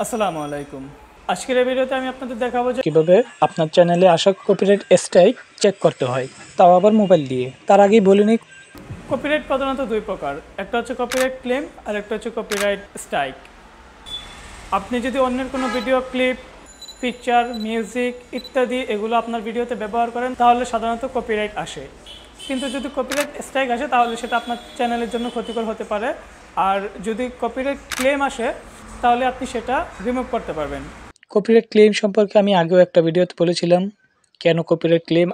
আসসালামু আলাইকুম। আজকের এই ভিডিওতে আমি আপনাদের দেখাবো যে কিভাবে আপনার চ্যানেলে আসা কপিরাইট স্ট্রাইক চেক করতে হয়, তাও আবার মোবাইল দিয়ে। তার আগেই বলে নিই, কপিরাইট প্রধানত দুই প্রকার, একটা হচ্ছে কপিরাইট ক্লেম আর একটা হচ্ছে কপিরাইট স্ট্রাইক। আপনি যদি অন্যের কোনো ভিডিও ক্লিপ, পিকচার, মিউজিক ইত্যাদি এগুলো আপনার ভিডিওতে ব্যবহার করেন তাহলে সাধারণত কপিরাইট আসে, কিন্তু যদি কপিরাইট স্ট্রাইক আসে তাহলে সেটা আপনার চ্যানেলের জন্য ক্ষতিকর হতে পারে। আর যদি কপিরাইট ক্লেম আসে তাহলে আপনি সেটা রিমুভ করতে পারবেন। কপিরাইট ক্লেম সম্পর্কে আমি আগেও একটা ভিডিওতে বলেছিলাম, কেন কপিরাইট ক্লেম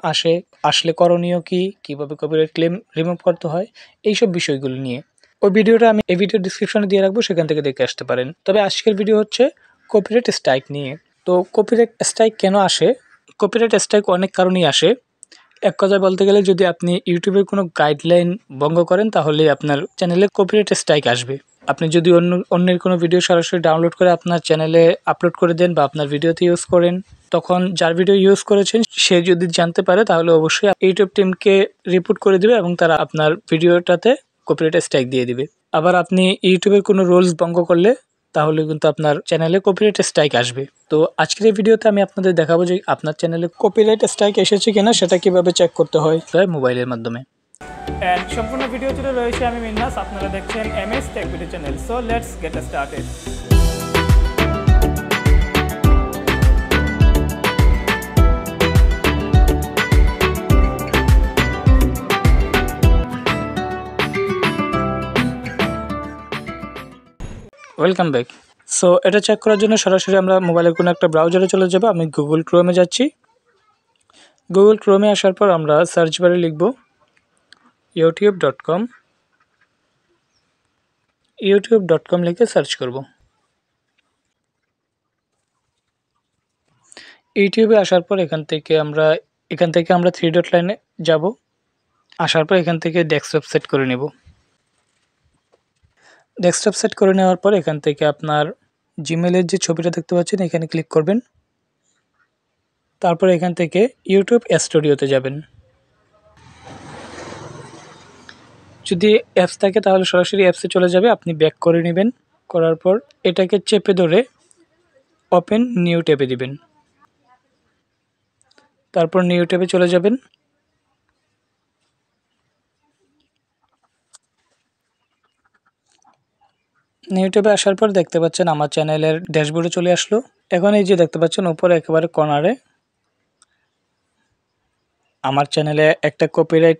আসলে করণীয় কী, কীভাবে কপিরাইট ক্লেম রিমুভ করতে হয়, এইসব বিষয়গুলো নিয়ে। ওই ভিডিওটা আমি এই ভিডিও ডিসক্রিপশনে দিয়ে রাখবো, সেখান থেকে দেখে আসতে পারেন। তবে আজকের ভিডিও হচ্ছে কপিরাইট স্ট্রাইক নিয়ে। তো কপিরাইট স্ট্রাইক কেন আসে? কপিরাইট স্ট্রাইক অনেক কারণেই আসে। এক কথায় বলতে গেলে, যদি আপনি ইউটিউবের কোনো গাইডলাইন ভঙ্গ করেন তাহলে আপনার চ্যানেলে কপিরাইট স্ট্রাইক আসবে। আপনি যদি অন্যের কোনো ভিডিও সরাসরি ডাউনলোড করে আপনার চ্যানেলে আপলোড করে দেন বা আপনার ভিডিওতে ইউজ করেন, তখন যার ভিডিও ইউজ করেছেন সে যদি জানতে পারে তাহলে অবশ্যই ইউটিউব টিমকে রিপোর্ট করে দিবে এবং তারা আপনার ভিডিওটাতে কপিরাইট স্ট্রাইক দিয়ে দিবে। আবার আপনি ইউটিউবের কোনো রুলস ভঙ্গ করলে তাহলে কিন্তু আপনার চ্যানেলে কপিরাইট স্ট্রাইক আসবে। তো আজকের এই ভিডিওতে আমি আপনাদের দেখাবো যে আপনার চ্যানেলে কপিরাইট স্ট্রাইক এসেছে কিনা সেটা কিভাবে চেক করতে হয় মোবাইলের মাধ্যমে। সম্পূর্ণ ভিডিও জুড়ে রয়েছে আমি মিন্নাস, আপনারা দেখছেন MS take video channel. So let's get started. Welcome back. So এটা চেক করার জন্য সরাসরি আমরা মোবাইলের কোনো একটা ব্রাউজারে চলে যাব। আমি গুগল ক্রোমে যাচ্ছি। গুগল ক্রোমে আসার পর আমরা সার্চ বারে লিখব youtube.com। youtube.com লিখে সার্চ করব। ইউটিউবে আসার পর এখান থেকে আমরা থ্রি ডট লাইনে যাব। আসার পর এখান থেকে ডেস্কটপ সেট করে নেব। ডেস্কটপ সেট করে নেওয়ার পর এখান থেকে আপনার জিমেলের যে ছবিটা দেখতে পাচ্ছেন এখানে ক্লিক করবেন। তারপর এখান থেকে ইউটিউব স্টুডিওতে যাবেন। যদি অ্যাপস থাকে তাহলে সরাসরি অ্যাপসে চলে যাবে, আপনি ব্যাক করে নেবেন। করার পর এটাকে চেপে ধরে ওপেন নিউ ট্যাবে দিবেন। তারপর নিউ ট্যাবে চলে যাবেন। নিউ ট্যাবে আসার পর দেখতে পাচ্ছেন আমার চ্যানেলের ড্যাশবোর্ডে চলে আসলো। এখন এই যে দেখতে পাচ্ছেন উপরে একেবারে কর্নারে আমার চ্যানেলে একটা কপিরাইট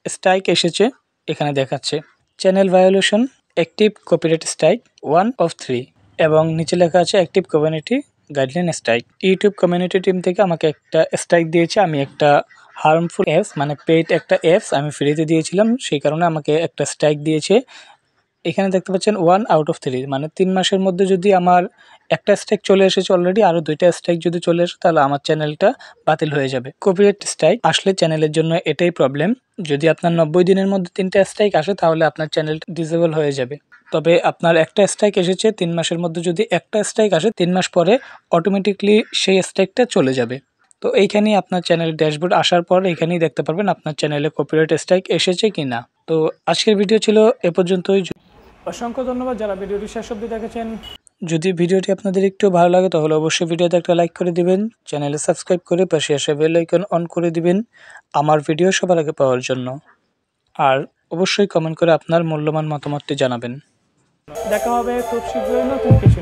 স্ট্রাইক এসেছে, এখানে দেখাচ্ছে channel violation, active copyright strike 1 of 3 এবং নিচে লেখা আছে active community guideline strike. YouTube community team থেকে আমাকে একটা স্ট্রাইক দিয়েছে। আমি একটা হার্মফুল অ্যাপস মানে পেইড একটা অ্যাপস আমি ফ্রিতে দিয়েছিলাম, সেই কারণে আমাকে একটা স্ট্রাইক দিয়েছে। এখানে দেখতে পাচ্ছেন 1 out of 3 মানে 3 মাসের মধ্যে যদি আমার একটা স্ট্রাইক চলে এসেছে অলরেডি, আরও 2টা স্ট্রাইক যদি চলে আসে তাহলে আমার চ্যানেলটা বাতিল হয়ে যাবে। কপিরাইট স্ট্রাইক আসলে চ্যানেলের জন্য এটাই প্রবলেম, যদি আপনার 90 দিনের মধ্যে 3টা স্ট্রাইক আসে তাহলে আপনার চ্যানেলটা ডিসেবল হয়ে যাবে। তবে আপনার একটা স্ট্রাইক এসেছে, 3 মাসের মধ্যে যদি একটা স্ট্রাইক আসে 3 মাস পরে অটোমেটিকলি সেই স্ট্রাইকটা চলে যাবে। তো এইখানেই আপনার চ্যানেলের ড্যাশবোর্ড আসার পর এখানেই দেখতে পারবেন আপনার চ্যানেলে কপিরাইট স্ট্রাইক এসেছে কি না। তো আজকের ভিডিও ছিল এ পর্যন্তই। অসংখ্য ধন্যবাদ যারা ভিডিওটি শেষ অবধি দেখেছেন। যদি ভিডিওটি আপনাদের একটু ভালো লাগে তাহলে অবশ্যই ভিডিওতে একটা লাইক করে দিবেন, চ্যানেলে সাবস্ক্রাইব করে পাশে আসা বেল আইকন অন করে দিবেন আমার ভিডিও সবার আগে পাওয়ার জন্য। আর অবশ্যই কমেন্ট করে আপনার মূল্যবান মতামতটি জানাবেন। দেখা হবে খুব শীঘ্রই নতুন কিছু।